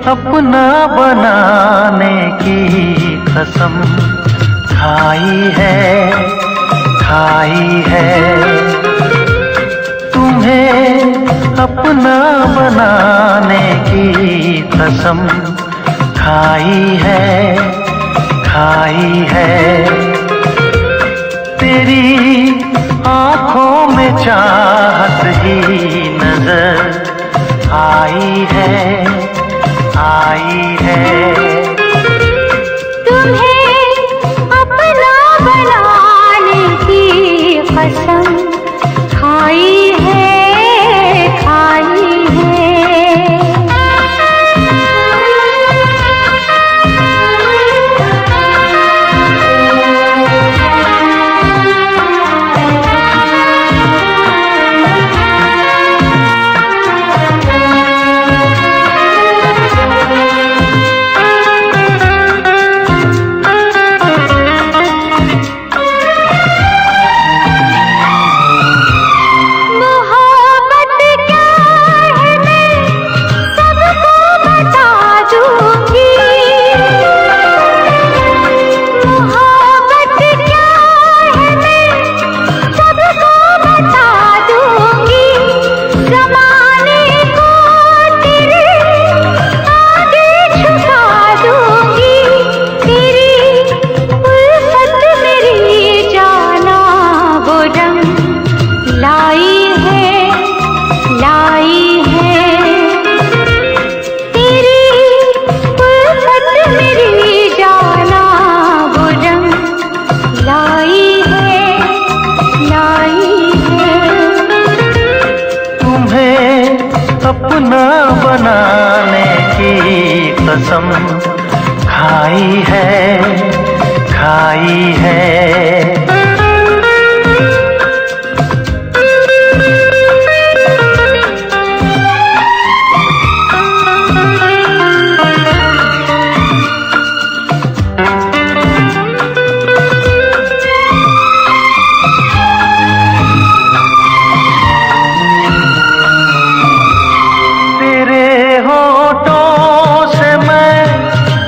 अपना बनाने की कसम खाई है तुम्हें अपना बनाने की कसम खाई है तेरी आँखों में चाहत ही नजर आई है तुम्हें अपना बनाने की कसम खाई है अपना बनाने की कसम खाई है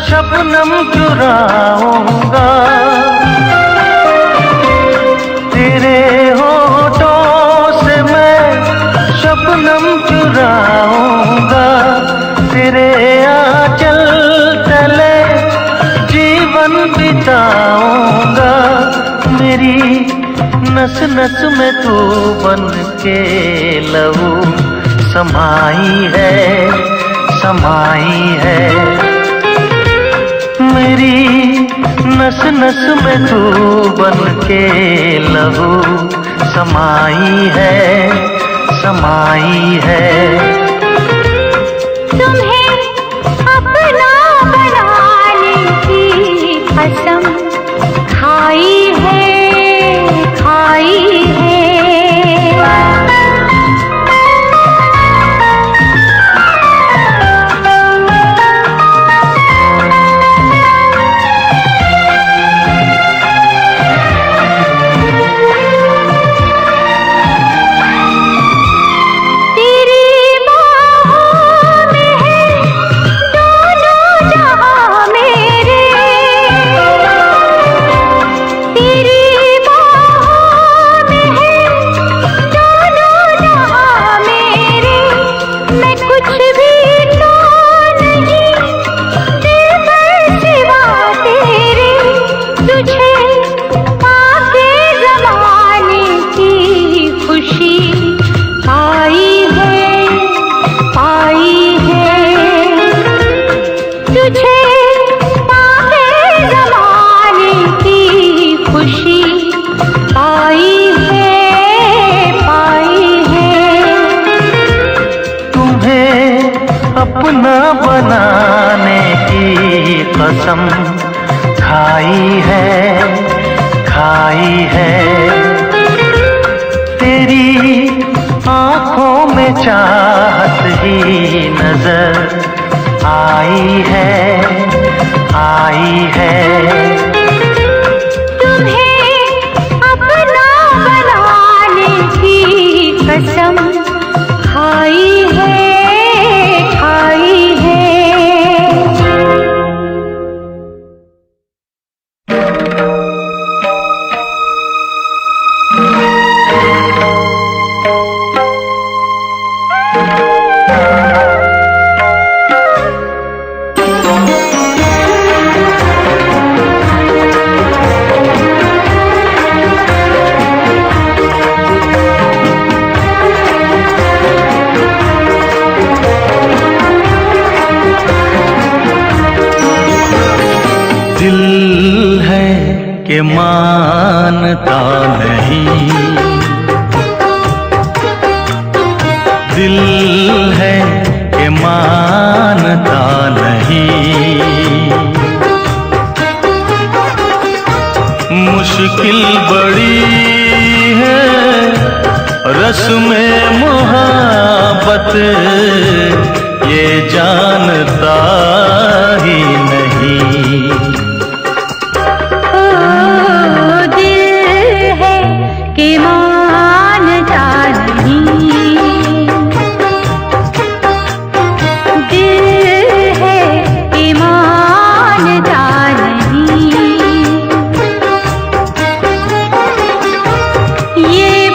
शबनम चुराऊंगा तेरे होठों से मैं शबनम चुराऊंगा तेरे आंचल तले जीवन बिताऊंगा मेरी नस नस में तू बन के लहू समाई है मेरी नस नस में तू बन के लहू समाई है तुम्हें अपना बनाने की कसम खाई है अपना बनाने की कसम खाई है तेरी आँखों में चाहत ही नजर आई है तुम्हें अपना बनाने की कसम खाई है के मानता नहीं। दिल है कि मानता नहीं। मुश्किल बड़ी है रस्म मोहब्बत, ये जानता ही नहीं। ओ दिल है कि मानता नहीं। दिल है कि मानता नहीं। ये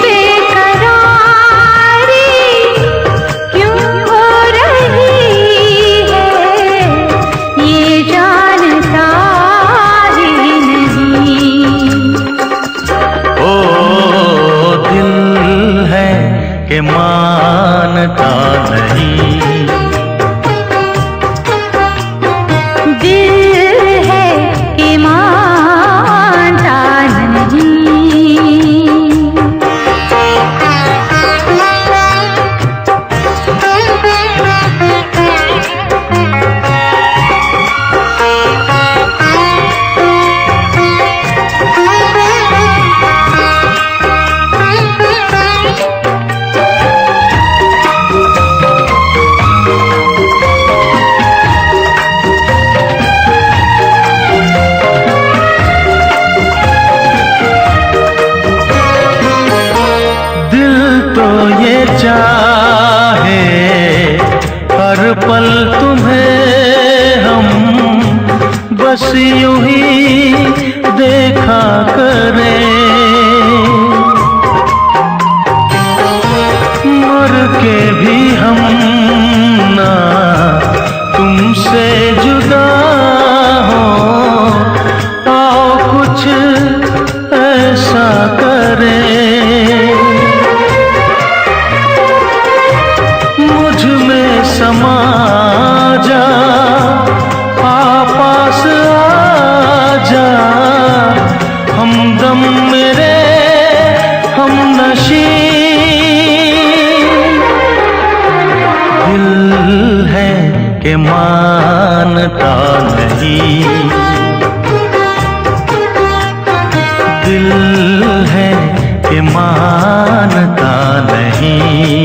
के मानता नहीं। दिल है कि मानता चाहे हर पल तुम्हें हम बस यूं ही देखा करें। मर के भी हम ना तुमसे जुदा हो, आओ कुछ ऐसा करें। समा जा पास आ जा, हमदम मेरे हम नशी। दिल है कि मानता नहीं। दिल है कि मानता नहीं।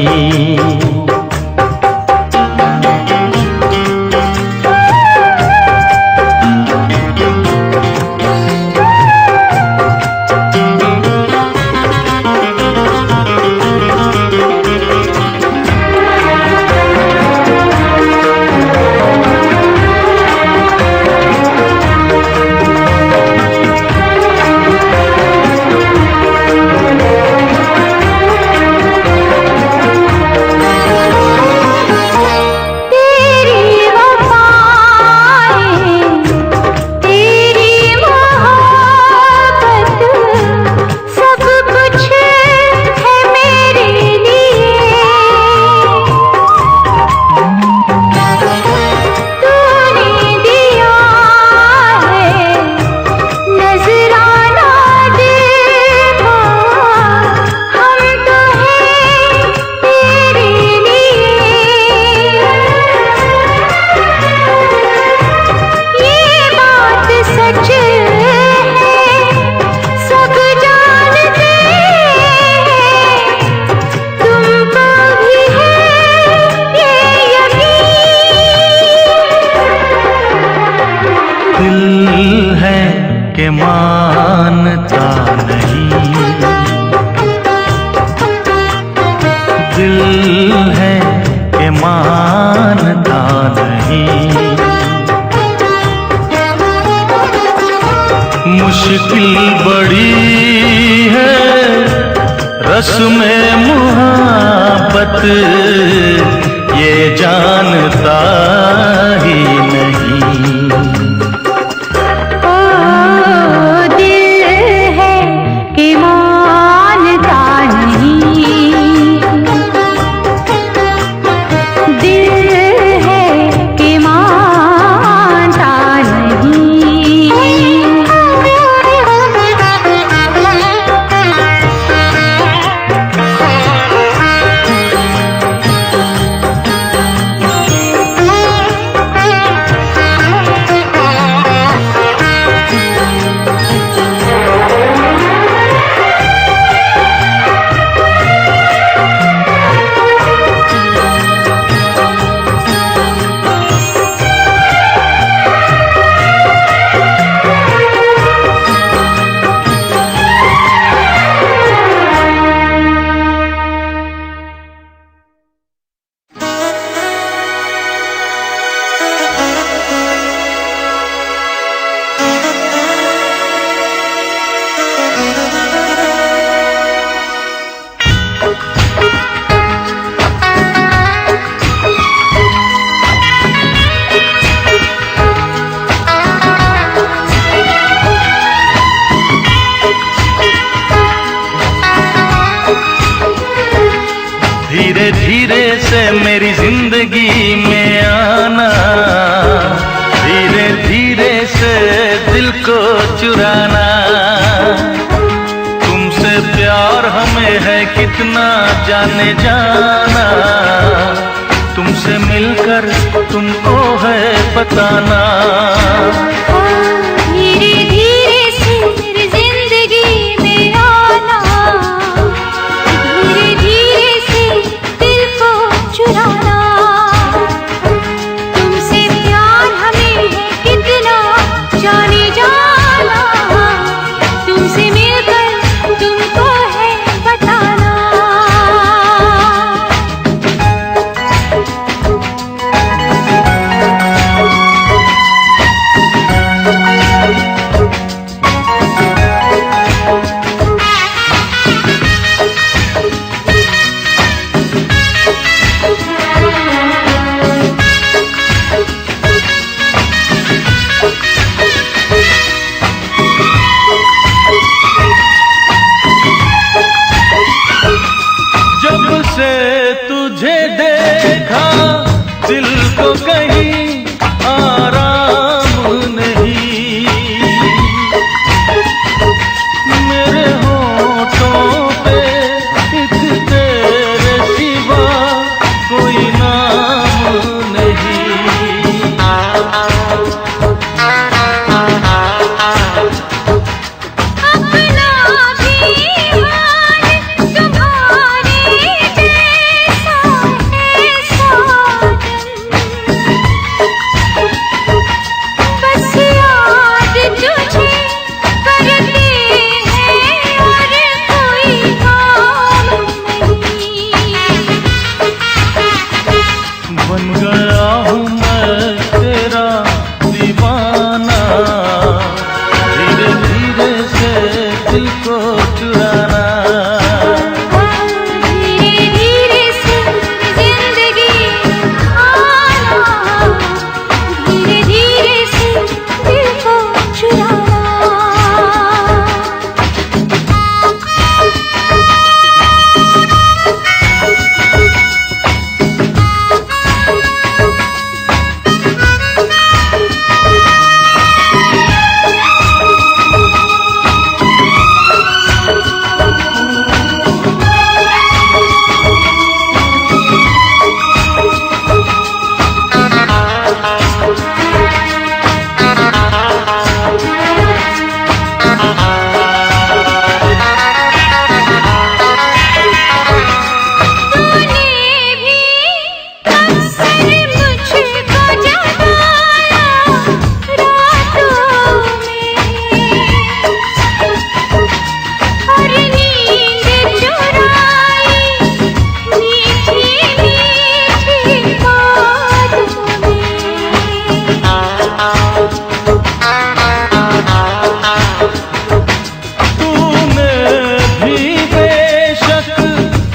धीरे धीरे से मेरी जिंदगी में आना, धीरे धीरे से दिल को चुराना। तुमसे प्यार हमें है कितना जाने जाना, तुमसे मिलकर तुमको है बताना। धीरे धीरे से मेरी जिंदगी में आना, धीरे धीरे से दिल को चुराना। तुमसे प्यार हमें है कितना जाने जाना, तुमसे मिलकर तुमको है बताना। जब से तुझे देखा दिल को कहीं आराम नहीं, मेरे होठों पे एक तेरे सिवा कोई नाम नहीं। बन गया हूँ मैं तेरा दीवाना, धीरे धीरे से दिल को चुराना। धीरे धीरे से जिंदगी आना, धीरे धीरे से दिल को चुराना।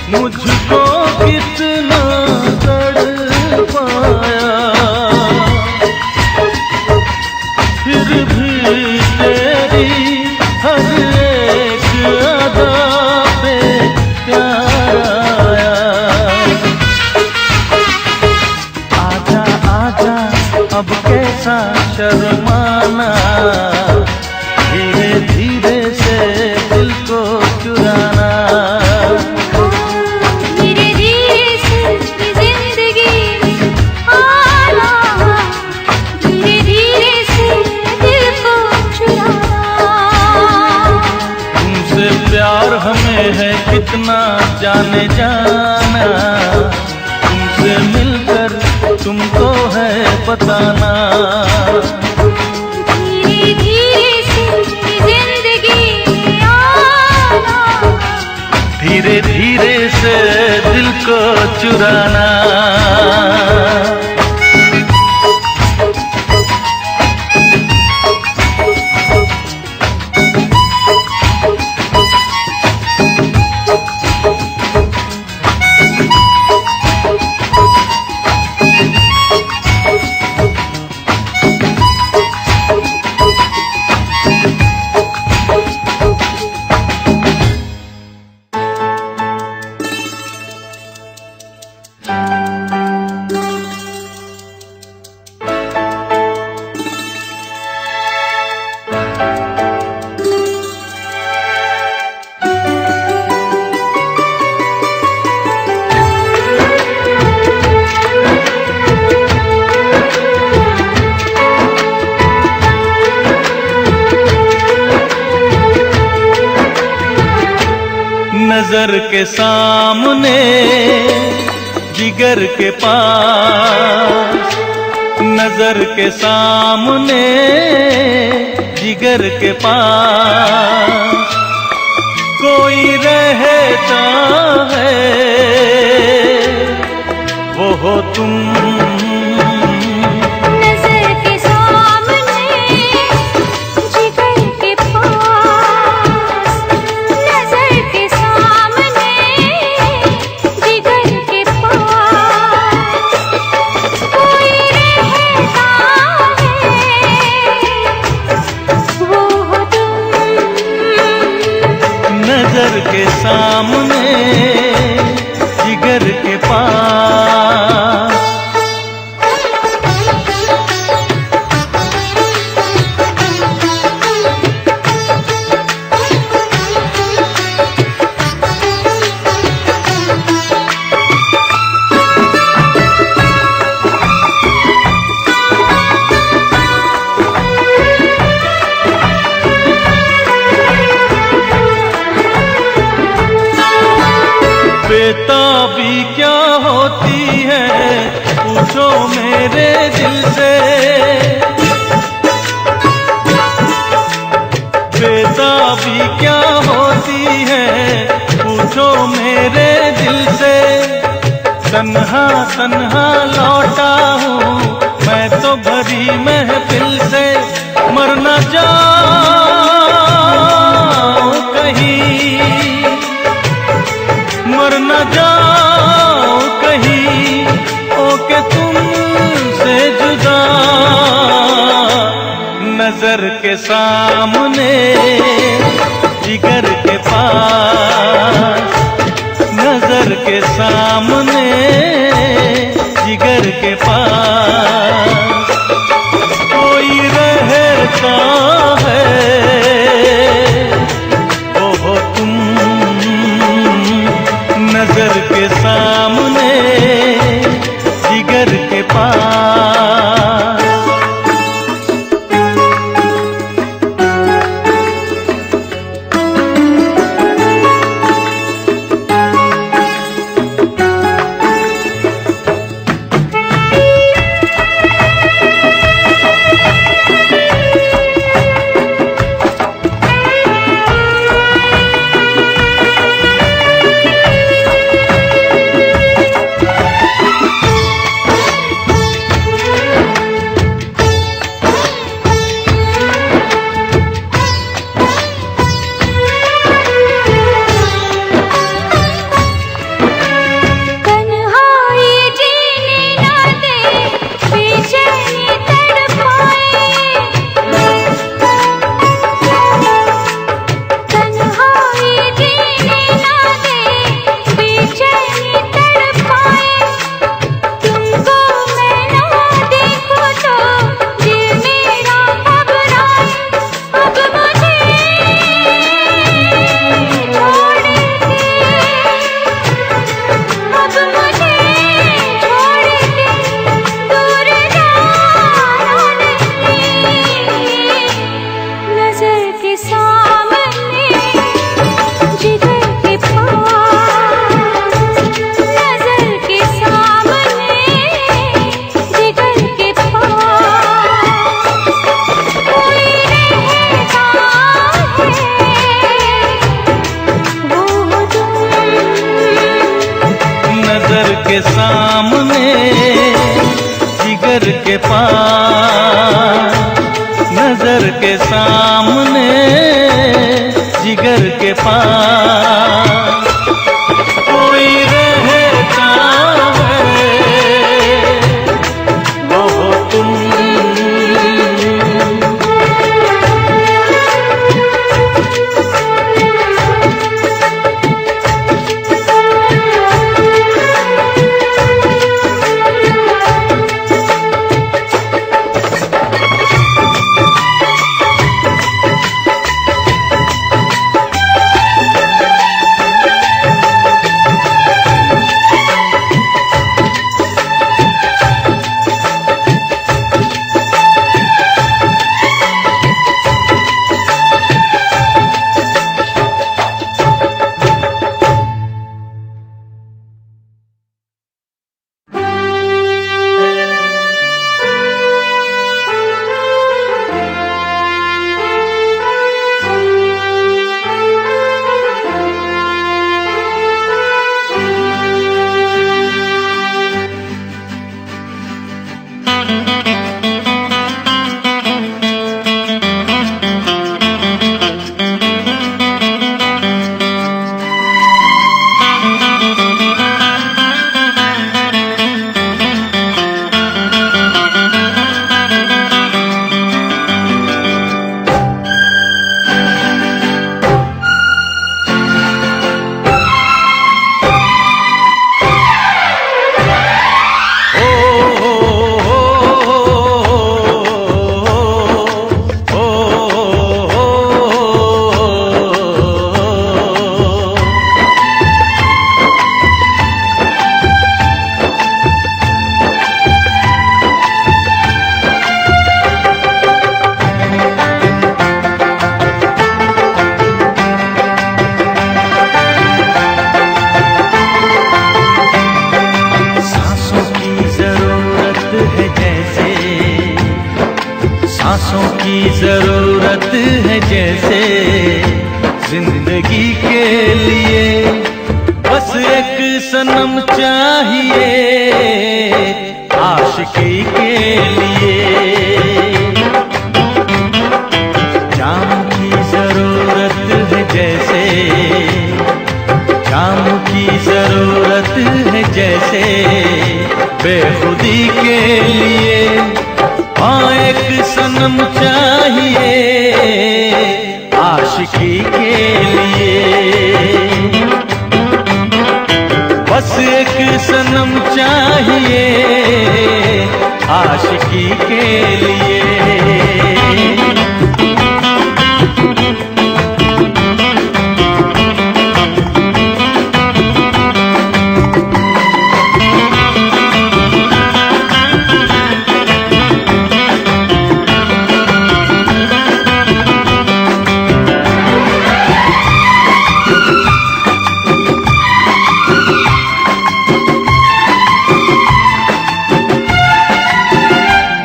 मुझको कितना तड़पाया, फिर भी तेरी हर एक अदा पे प्यार आया। आजा आजा अब कैसा शर्माना, धीरे धीरे से दिल को चुराना। प्यार हमें है कितना जाने जाना, तुमसे मिलकर तुमको है बताना। धीरे धीरे से जिंदगी में आना, धीरे धीरे से दिल को चुराना। नजर के सामने जिगर के पास, नजर के सामने जिगर के पास कोई रहता है, वो हो तुम। नजर के सामने जिगर के पास, नजर के सामने जिगर के पास कोई रहता है, वो हो तुम। नजर के सामने जिगर के पास। बेताबी क्या होती है पूछो मेरे दिल से, बेताबी क्या होती है पूछो मेरे दिल से। तन्हा तन्हा लौटा हूँ मैं तो भरी महफिल से, मर न जाऊं कहीं, मर न जाओ कहीं ओके तुमसे जुदा। नजर के सामने जिगर के पास, नजर के सामने जिगर के पास कोई रहता है, वो हो तुम। नजर के सामने जिगर के पास। के सामने जिगर के पास, नजर के सामने जिगर के पास कोई रहता है, वो हो तुम। की जरूरत है जैसे जिंदगी के लिए, बस एक सनम चाहिए आशिकी के लिए। जाम की जरूरत है जैसे, जाम की जरूरत है जैसे बेखुदी के लिए, हाँ एक सनम चाहिए आशिकी के लिए। बस एक सनम चाहिए आशिकी के लिए।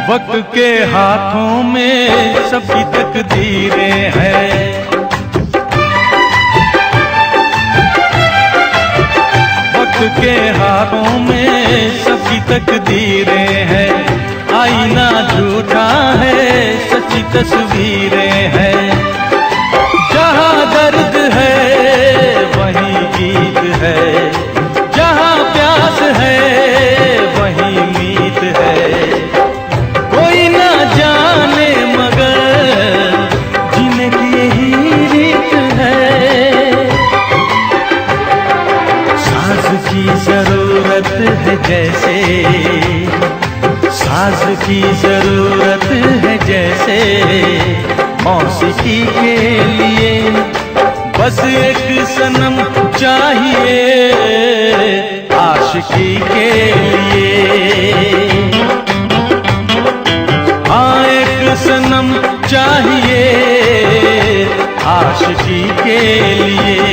वक्त के हाथों में सबकी तकदीरें हैं, वक्त के हाथों में सबकी तकदीरें हैं। आईना झूठा है, सच्ची तस्वीरें हैं। जहाँ दर्द है वहीं गीत है, जहाँ प्यास है वहीं मीत है। कोई ना जाने मगर जीने की यही रीत है। साज की जरूरत है जैसे, साज की जरूरत है जैसे मौसीकी के लिए, बस एक सनम चाहिए आशिकी के लिए। हाँ एक सनम चाहिए आशिकी के लिए।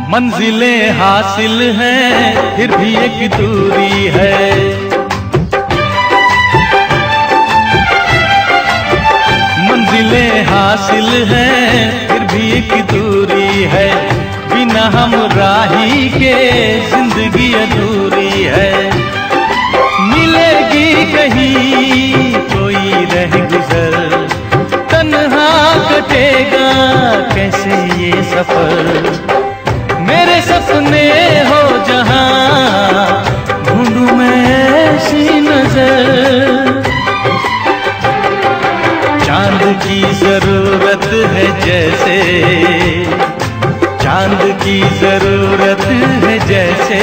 मंजिलें हासिल हैं फिर भी एक दूरी है, मंजिलें हासिल हैं फिर भी एक दूरी है। बिना हम राही के जिंदगी अधूरी है। मिलेगी कहीं कोई रह गुजर, तन्हा कटेगा कैसे ये सफर। मेरे सपने हो जहां ढूंढूं मैं ऐसी नजर। चांद की जरूरत है जैसे, चांद की जरूरत है जैसे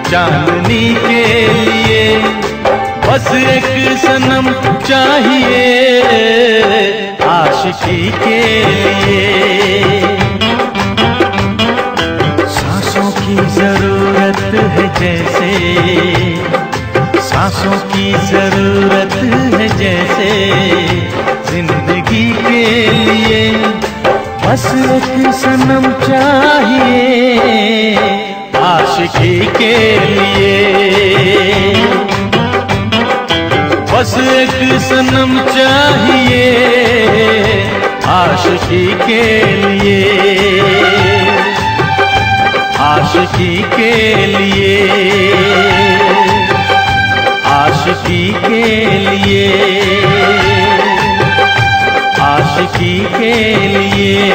चांदनी के लिए, बस एक सनम चाहिए आशिकी के लिए। सांसों की जरूरत है जैसे, सांसों की जरूरत है जैसे जिंदगी के लिए, बस एक सनम चाहिए आशिकी के लिए। बस एक सनम चाहिए आशिकी के लिए, आशिकी के लिए, आशिकी के लिए, आशिकी के लिए।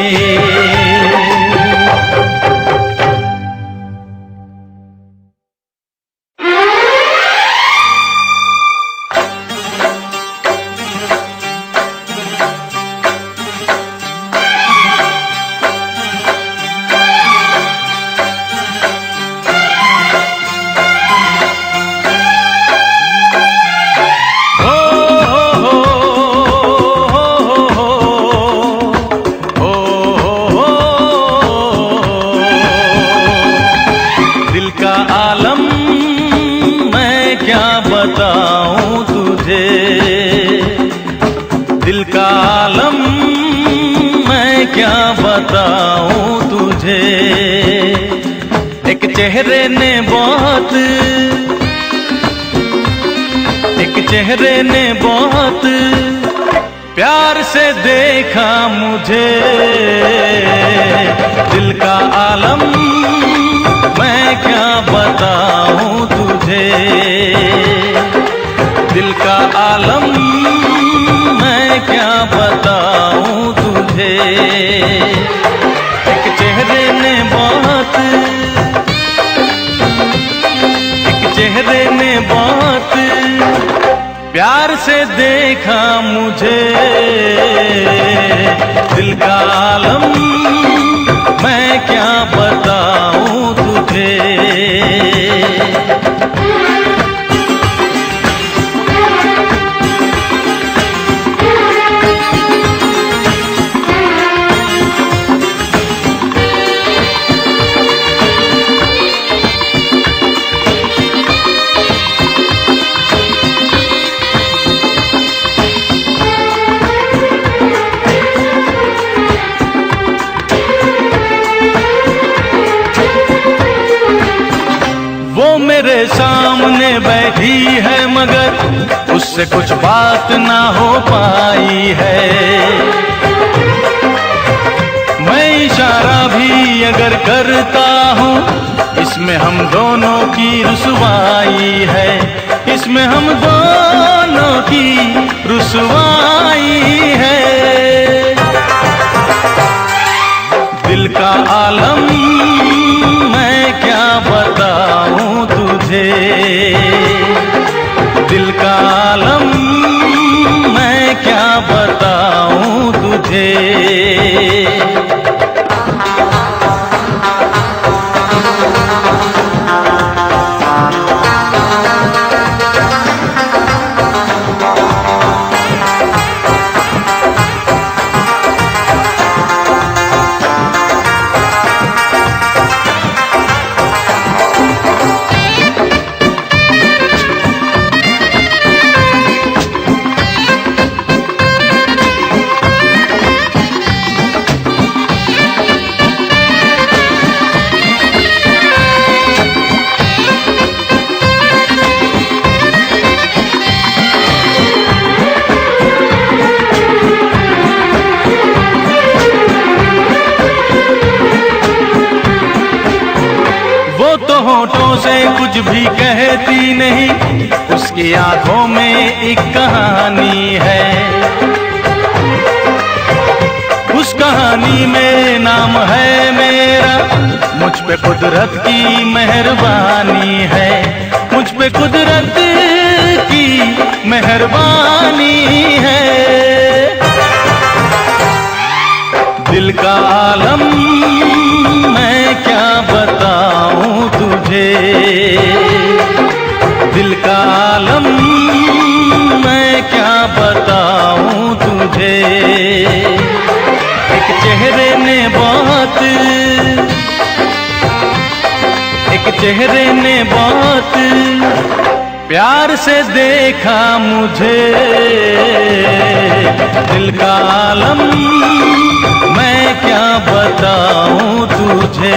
बताऊं तुझे, दिल का आलम मैं क्या बताऊं तुझे। एक चेहरे ने बहुत, एक चेहरे ने बहुत प्यार से देखा मुझे, दिल का आलम मैं क्या बताऊं तुझे, दिल का आलम मैं क्या बताऊं तुझे। एक चेहरे ने बहुत, एक चेहरे ने बहुत प्यार से देखा मुझे, दिल का आलम मैं क्या बताऊं तुझे। वो मेरे सामने बैठी है मगर उससे कुछ बात ना हो पाई है, मैं इशारा भी अगर करता हूँ इसमें हम दोनों की रुसवाई है, इसमें हम दोनों की रुसवाई है। दिल का आलम मैं क्या बताऊं तुझे, दिल का आलम मैं क्या बताऊं तुझे। होठों से कुछ भी कहती नहीं, उसकी आंखों में एक कहानी है, उस कहानी में नाम है मेरा, मुझ पे कुदरत की मेहरबानी है, मुझ पे कुदरत की मेहरबानी है। दिल का आलम मैं क्या बताऊं तुझे, दिल का आलम मैं क्या बताऊं तुझे। एक चेहरे ने बहुत, एक चेहरे ने बहुत प्यार से देखा मुझे, दिल का आलम मैं क्या बताऊं तुझे।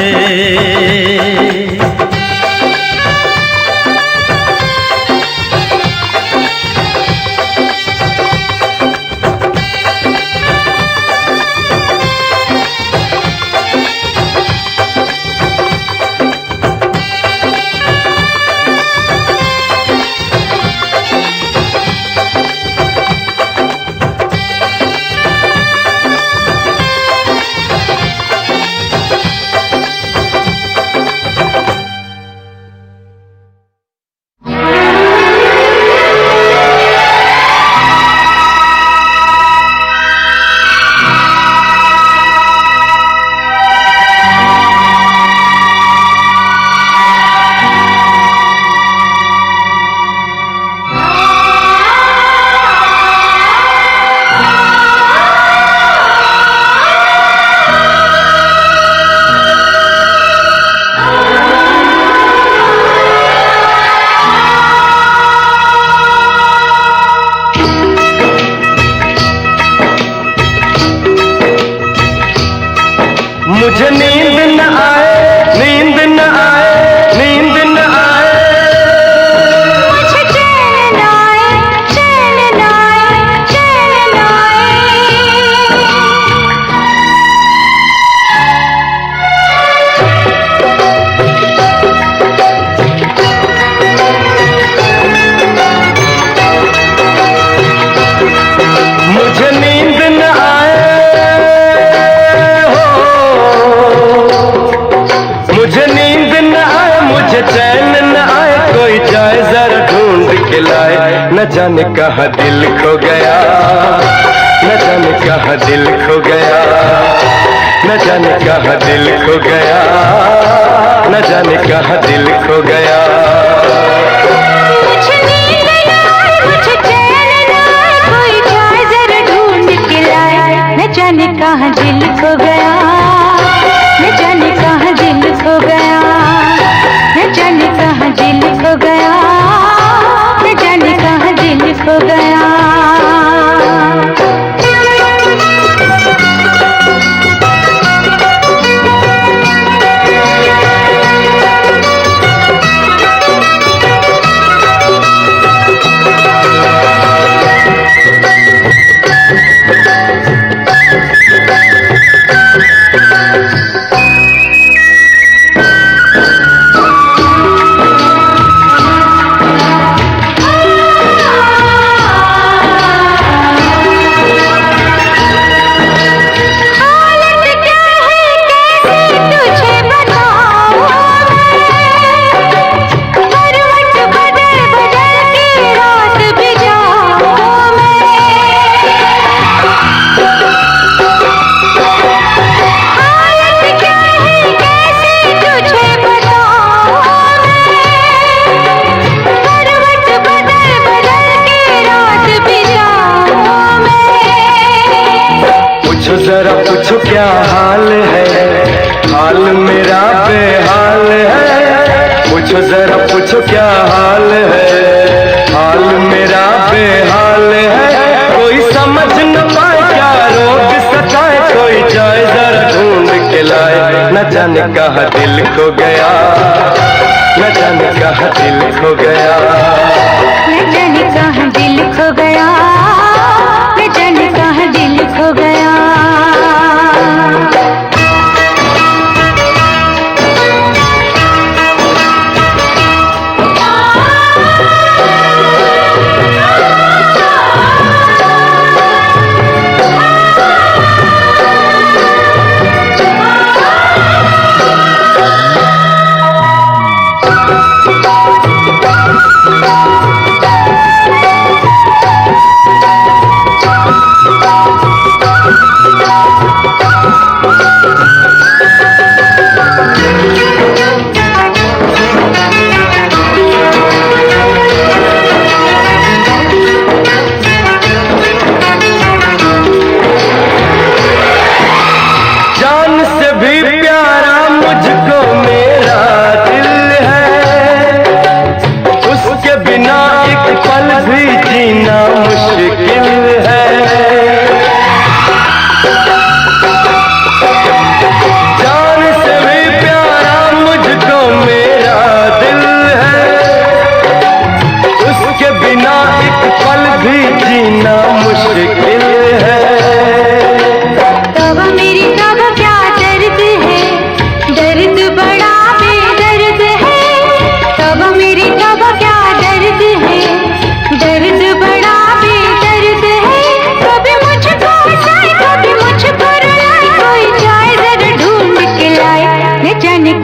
लाए, न जाने कहाँ दिल खो गया, न जाने कहाँ दिल खो गया, न जाने कहाँ दिल खो गया, न जाने कहाँ दिल खो गया। मुझे नींद न आए, मुझे चैन न आए, कोई जाए जरा ढूंढ के लाए, न जाने कहाँ दिल खो गया, न जाने कहाँ दिल खो गया, न जाने कहाँ दिल खो गया, न जाने कहाँ दिल खो गया। जरा पूछो क्या हाल है, हाल मेरा बेहाल है। पूछो जरा पूछो क्या हाल है, हाल मेरा बेहाल है। कोई समझ न पाए क्या रोग सताए, कोई जाए जरा ढूंढ के लाए, न जाने कहाँ दिल खो गया, न जाने कहाँ दिल खो गया, न जाने कहाँ दिल खो गया, न जाने कहाँ दिल खो गया।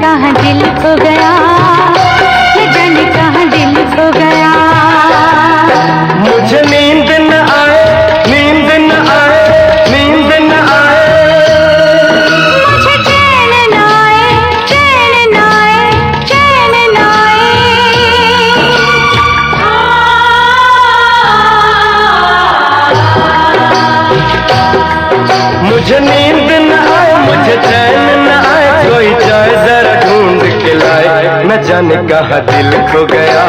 कहाँ दिल खो गया, न जाने कहाँ दिल खो गया। मुझे नींद न आए, नींद न आए, नींद न आए, मुझे चैन न आए, चैन न आए, चैन न आए। मुझे नींद न आए, मुझे चैन न आए, कोई जाए जरा ढूंढ के लाए, न जाने कहाँ दिल खो गया,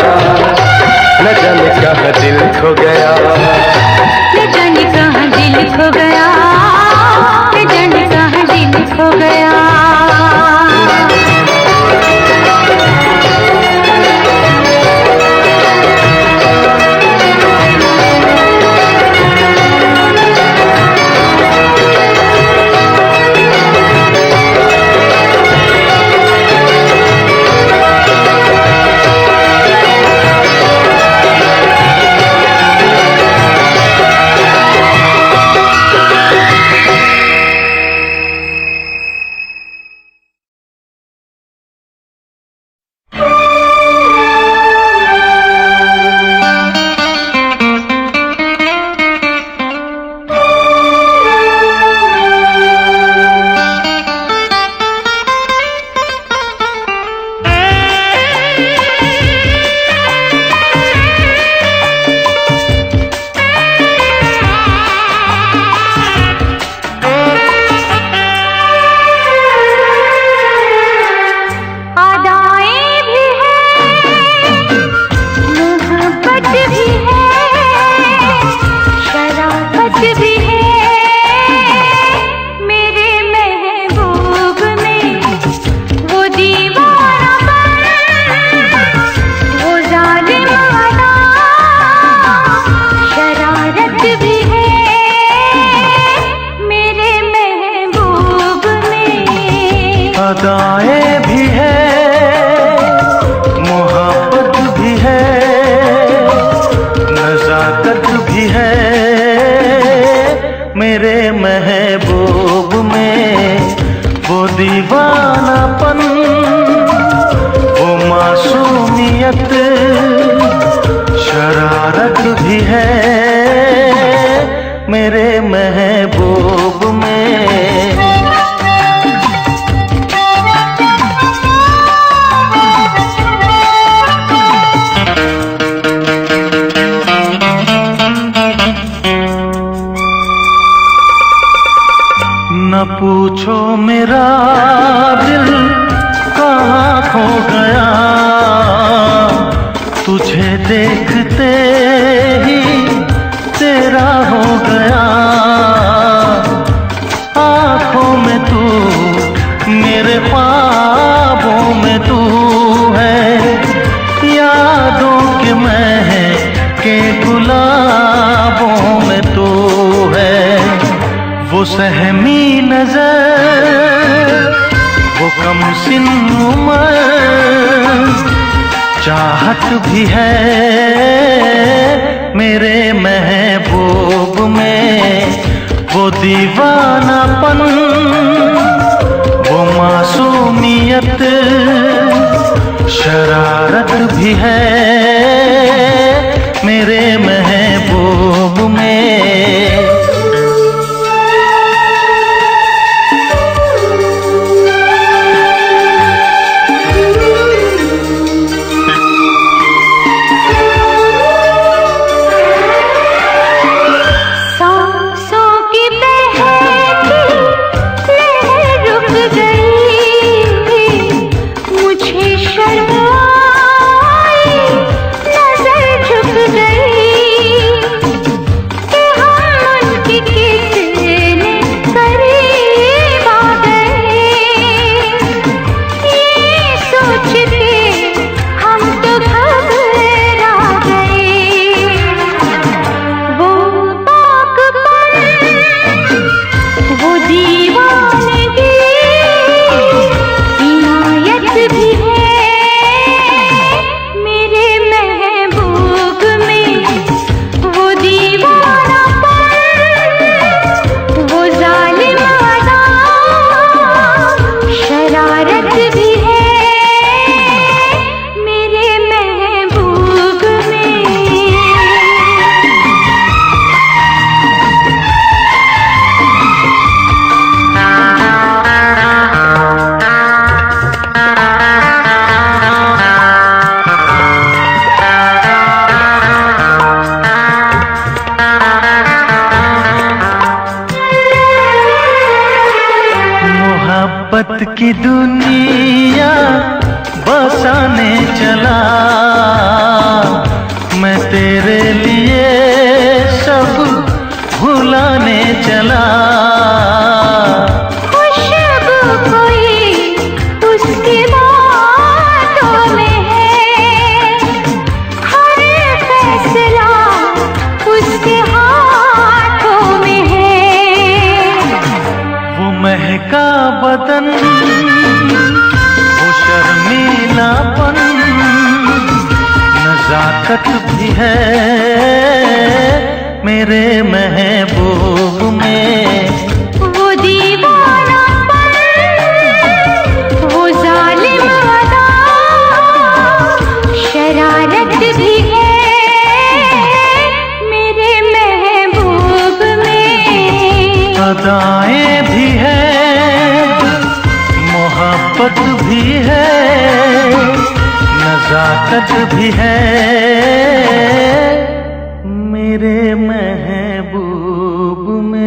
न जाने कहाँ दिल खो गया, न जाने कहाँ दिल खो गया, न जाने कहाँ दिल खो गया। भी है मेरे महबूब में। न पूछो मेरा दिल कहाँ खो गया, तुझे देखते ही तेरा हो गया। आँखों में तू, मेरे ख्वाबों में तू है, यादों के महके गुलाबों में तू है। वो सहमी नजर, वो कम सिन उम्र, चाहत भी है मेरे महबूब में। वो दीवानापन, वो मासूमियत, शरारत भी है मेरे महबूब में। मोहब्बत की दुनिया बसाने चला, मैं तेरे लिए सब भुलाने चला। खुशबू कोई उसकी बातों में है, हर फैसला उसके हाथों में है। वो महका बदन, वो शर्मीलापन, नजाकत भी है मेरे महबूब में। वो दीवानापन, वो जालिम अदा, शरारत भी है मेरे महबूब में। अदाएं भी है, मोहब्बत भी है, नजाकत भी है मेरे महबूब में।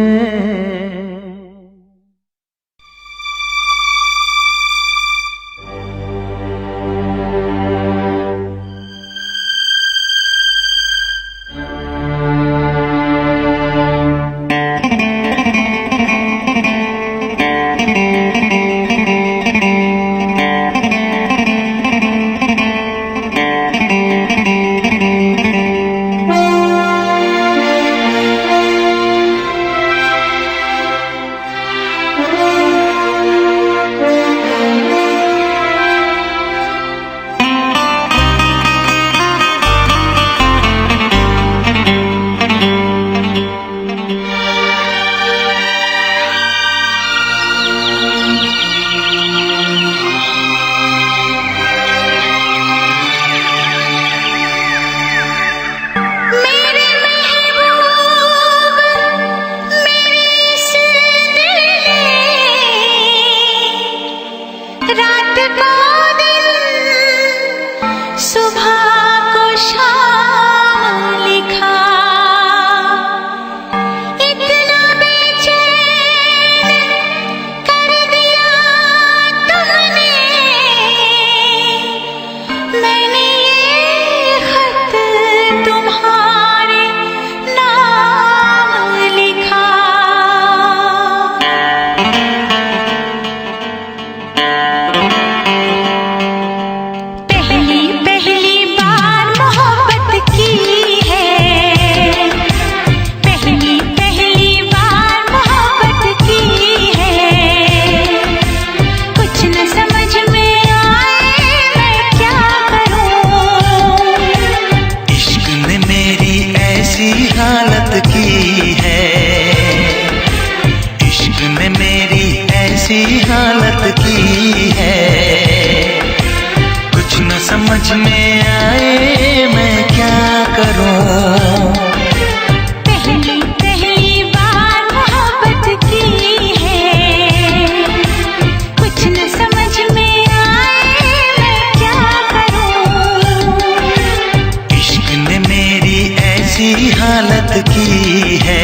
हालत की है।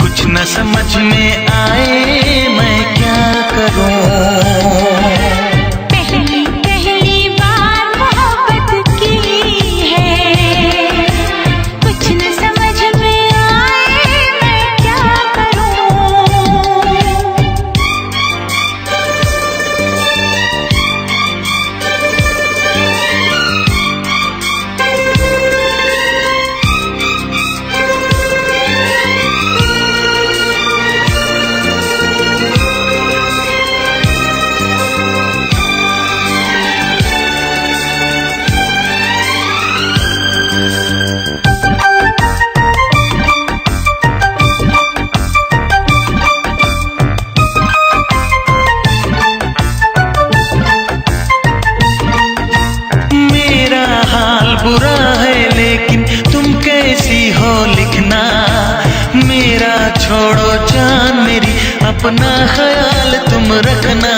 कुछ न समझ में आए मैं क्या करूं। पहली पहली बार मोहब्बत की है, कुछ न समझ में आए मैं क्या करूं। बुरा है लेकिन तुम कैसी हो लिखना। मेरा छोड़ो जान मेरी, अपना ख्याल तुम रखना।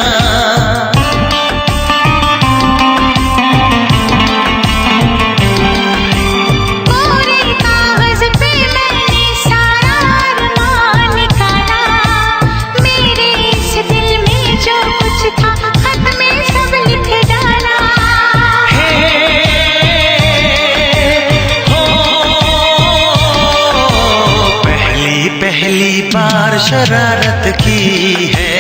पूरे कागज पे मैंने सारा अरमान निकाला, मेरे इस दिल में जो कुछ था खत में सब लिख डाला। पहली बार शरारत की है,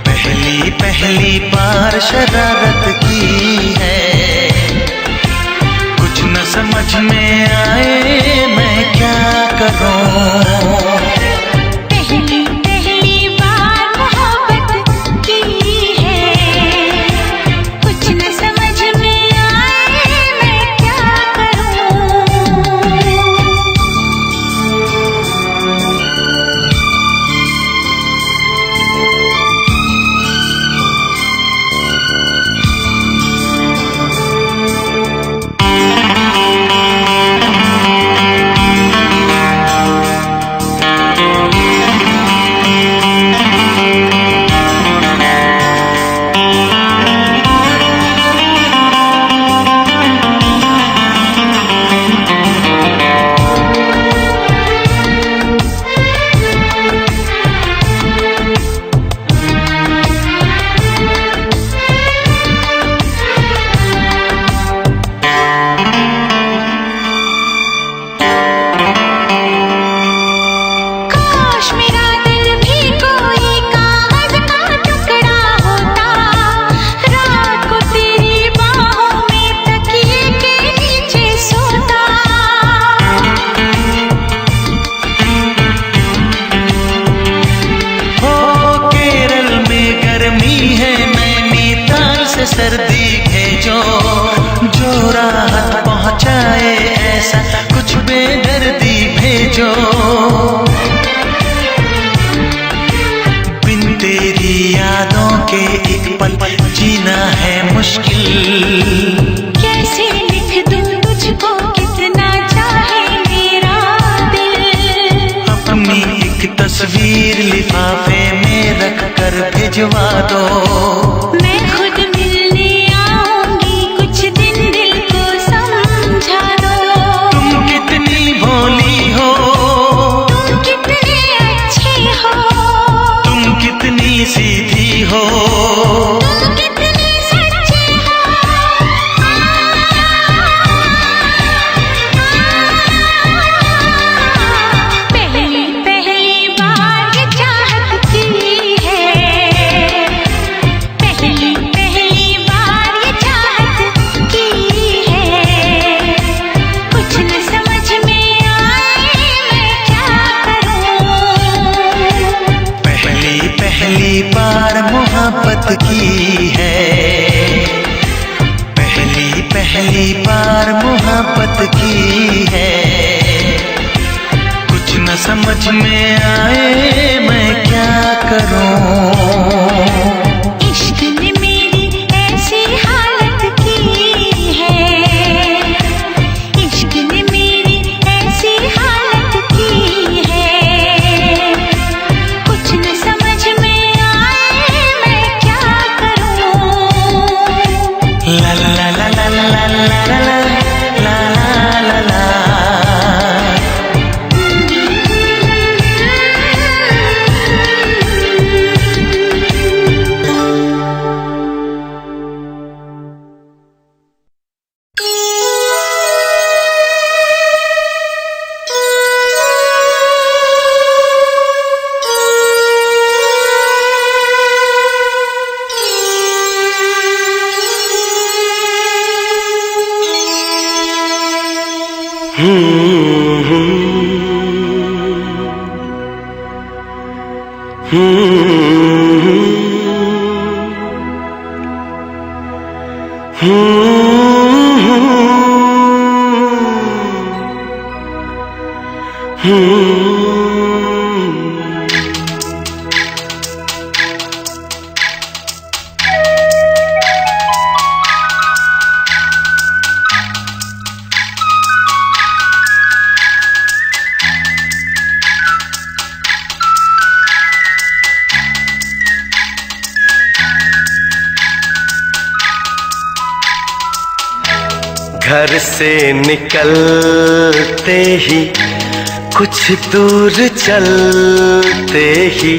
पहली बार शरारत की है। कुछ न समझ में आए मैं क्या करूं। पहली पहली बार मोहब्बत की है, कुछ न समझ में आए मैं क्या करूं। सर्दी भेजो जो राहत पहुंचाए, ऐसा कुछ बेदर्दी भेजो। बिन तेरी यादों के एक पल जीना है मुश्किल। कैसे लिख दूं तुझको कितना चाहे मेरा दिल। अपनी एक तस्वीर लिफाफे में रख कर भिजवा दो। मैं खुद मिलने आऊंगी, कुछ दिन दिल को समझा दो। तुम कितनी भोली हो, तुम कितने अच्छे हो, तुम कितनी सीधी हो, तुम कितने सच्चे हो। पहली पहली बार चाहत की है, घर से निकलते ही कुछ दूर चलते ही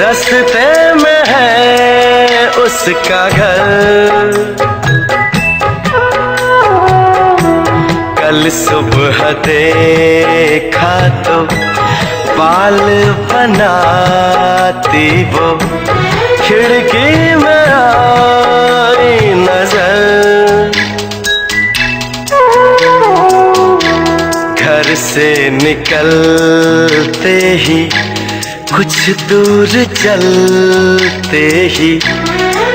रास्ते में है उसका घर। कल सुबह देखा तो बाल बनाती वो खिड़की में आई नजर। घर से निकलते ही कुछ दूर चलते ही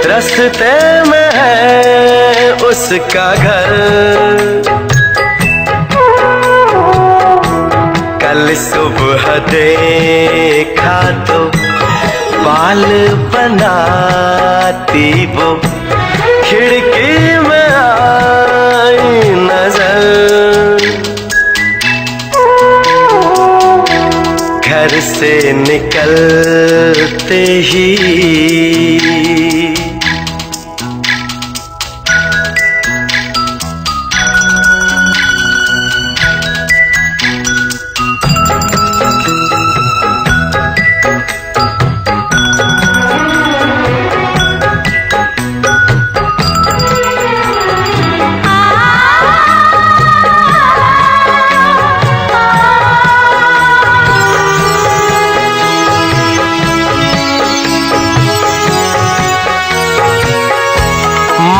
रास्ते में है उसका घर। कल सुबह देखा तो बाल बनाती वो खिड़की में आई नजर। घर से निकलते ही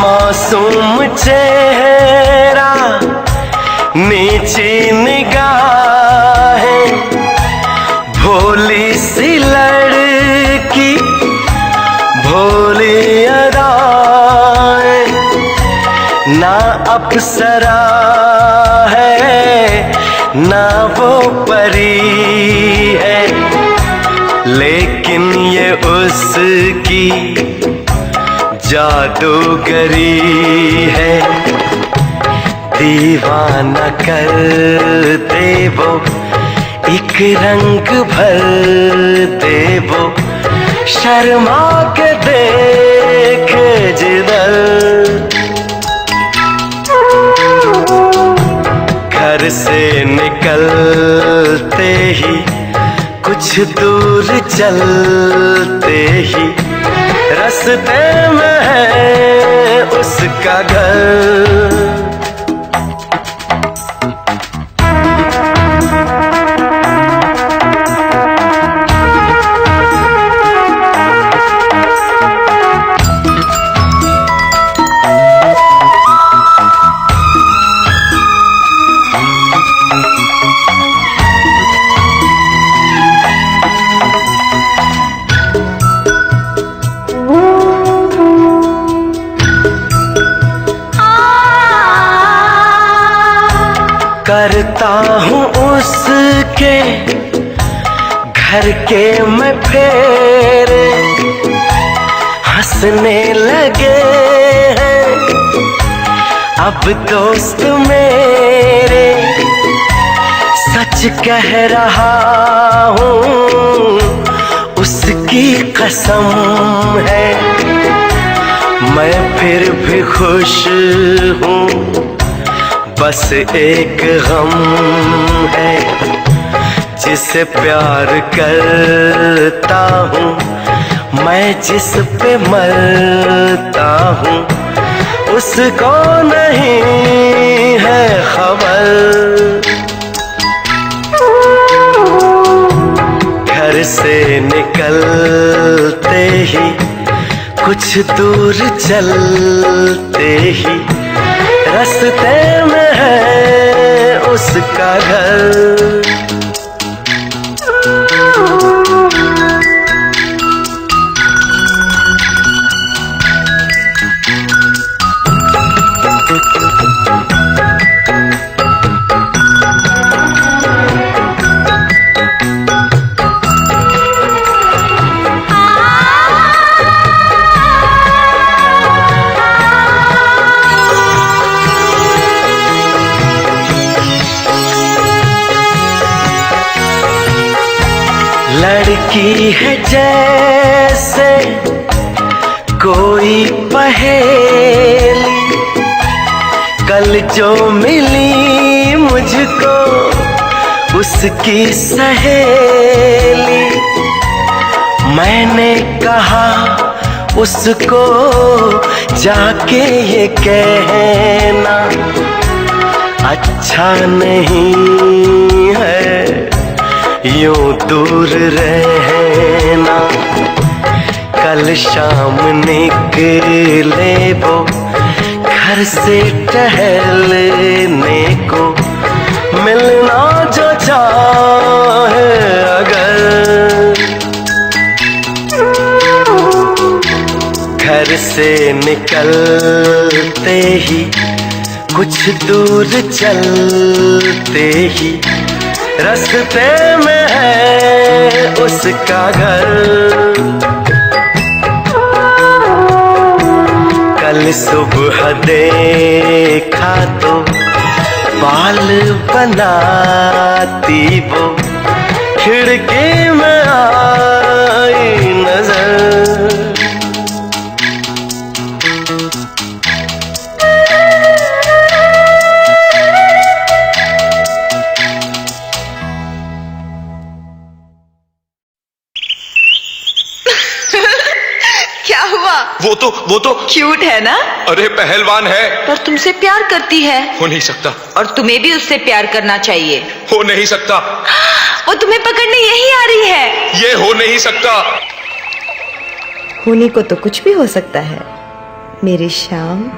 मासूम चेहरा नीची निगाहें भोली सी लड़की भोली अदाएं। ना अप्सरा है ना वो परी है लेकिन ये उसकी जादूगरी है। दीवाना कर दे वो एक रंग भर दे वो शर्मा के देख जिधर। घर से निकलते ही कुछ दूर चलते ही रास्ते में है उसका घर। करता हूँ उसके घर के मैं फेरे हंसने लगे हैं अब दोस्त मेरे। सच कह रहा हूँ उसकी कसम है मैं फिर भी खुश हूँ। बस एक गम है जिसे प्यार करता हूँ मैं जिस पे मरता हूँ उसको नहीं है खबर। घर से निकलते ही कुछ दूर चलते ही रास्ते में है उस का घर। लड़की है जैसे कोई पहेली, कल जो मिली मुझको उसकी सहेली। मैंने कहा उसको जाके ये कहना अच्छा नहीं है यूं दूर रहना। कल शाम निकले वो घर से टहलने को, मिलना जो चाहे अगर। घर से निकलते ही कुछ दूर चलते ही रास्ते में है उसका घर। कल सुबह देखा तो बाल बनाती वो, खिड़की में आई नजर। वो तो क्यूट है ना? अरे पहलवान है। पर तुमसे प्यार करती है। हो नहीं सकता। और तुम्हें भी उससे प्यार करना चाहिए। हो नहीं सकता। वो तुम्हें पकड़ने यही आ रही है। ये हो नहीं सकता। होने को तो कुछ भी हो सकता है मेरी शाम।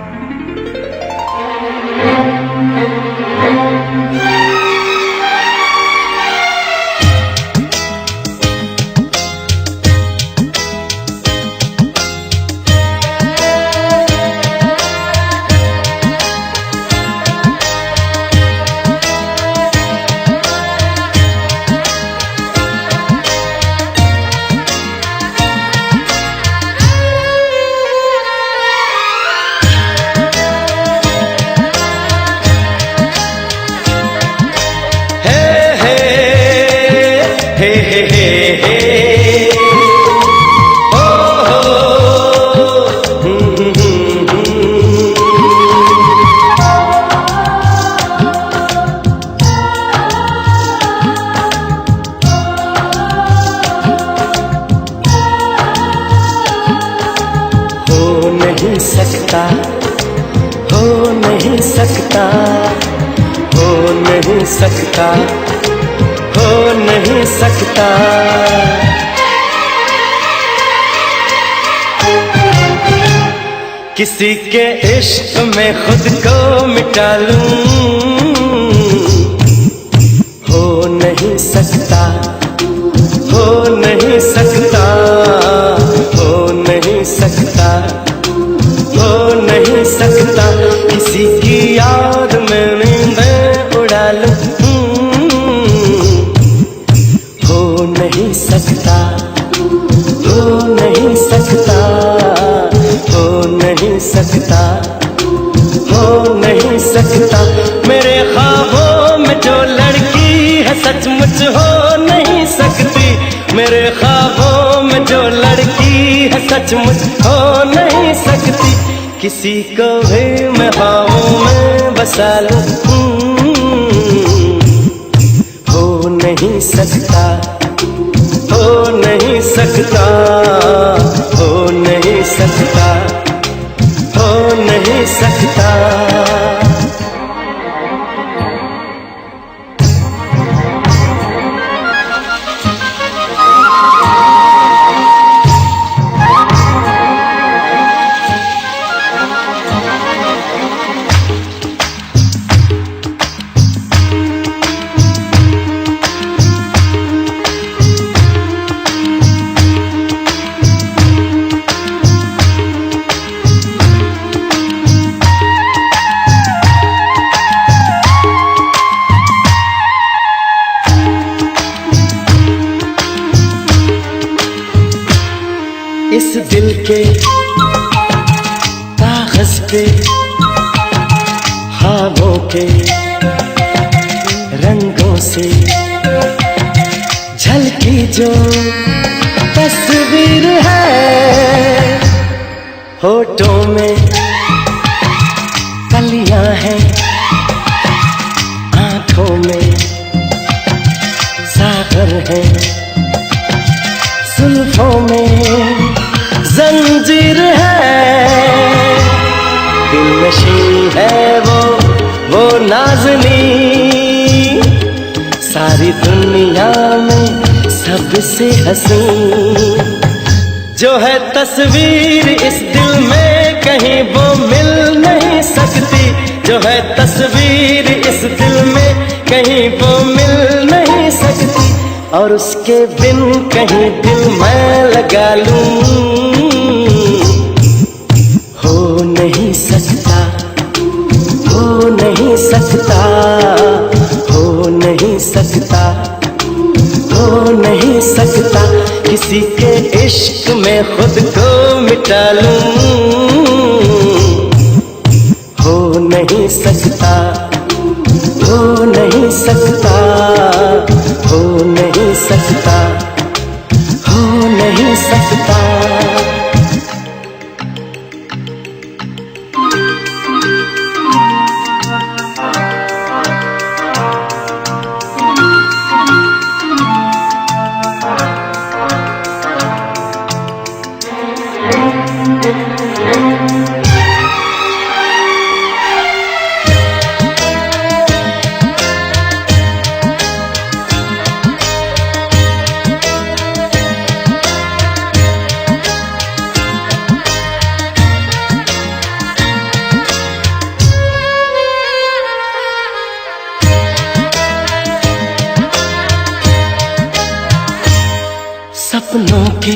हो नहीं सकता। किसी के इश्क में खुद को मिटा लूं, हो नहीं सकता, हो नहीं सकता, हो नहीं सकता, हो नहीं सकता। किसी की याद में नींदें उड़ा लूं, हो नहीं सकता, हो नहीं सकता, हो नहीं सकता, हो नहीं सकता। मेरे ख्वाबों में जो लड़की है सचमुच हो नहीं सकती। मेरे ख्वाबों में जो लड़की है सचमुच हो नहीं सकती। किसी को भी मैं ख्वाबों में बसा लूं, हो नहीं सकता, हो नहीं सकता, हो नहीं सकता, हो नहीं सकता। के कागज पे ख्वाबों के रंगों से झलकी जो तस्वीर है, होठों में कलियां हैं, आंखों में सागर है, जुल्फों में जंजीर है, दिलनशी है वो नाज़नी, सारी दुनिया में सबसे हंसी, जो है तस्वीर इस दिल में कहीं वो मिल नहीं सकती, जो है तस्वीर इस दिल में कहीं वो मिल नहीं सकती, और उसके बिन कहीं दिल मैं लगा लूं, हो नहीं सकता, हो नहीं सकता, हो नहीं सकता, हो नहीं सकता, किसी के इश्क में खुद को मिटा लूं, हो नहीं सकता, हो नहीं सकता, हो नहीं सकता, हो नहीं सकता। सपनों के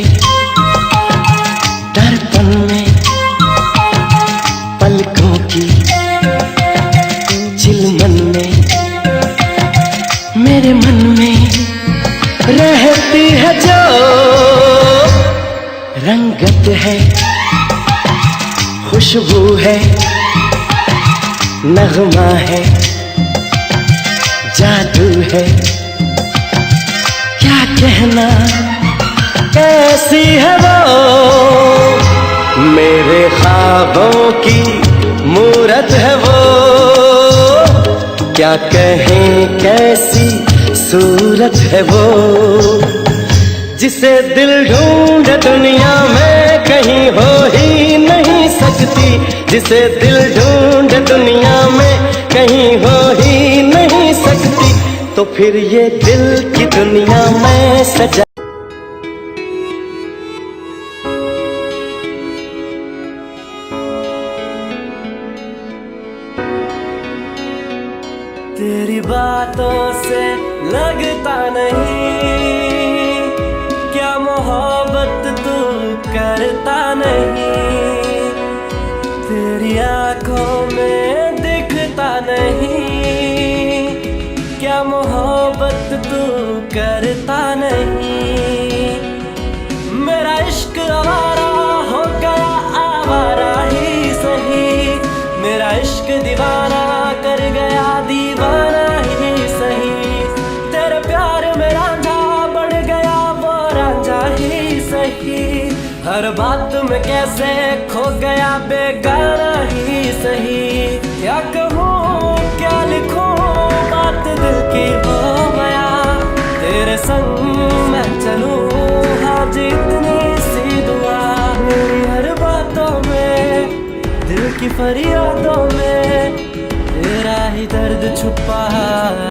दर्पण में पलकों की चिलमन में मेरे मन में रहती है जो रंगत है, खुशबू है, नगमा है, जादू है, क्या कहना कैसी है वो, मेरे ख्वाबों की मूरत है वो, क्या कहें कैसी सूरत है वो, जिसे दिल ढूंढ दुनिया में कहीं हो ही नहीं सकती, जिसे दिल ढूंढ दुनिया में कहीं हो ही नहीं सकती, तो फिर ये दिल की दुनिया में सजा। तेरी बातों से लगता नहीं, क्या मोहब्बत तू करता नहीं, तेरी आंखों में दिखता नहीं, क्या मोहब्बत तू करता नहीं, मेरा इश्क आवारा हो गया, आवारा ही सही, मेरा इश्क दीवाना कर गया, दीवाना ही सही, तेरे प्यार में रांझा बन गया, वो रांझा ही सही, हर बात में कैसे खो गया, बेगाना ही सही, क्या कहूँ क्या लिखूं, बात दिल की हो गया, तेरे संग मैं चलूं, आज इतनी सी दुआ, मेरी हर बातों में, दिल की फरियादों में तेरा ही दर्द छुपा है।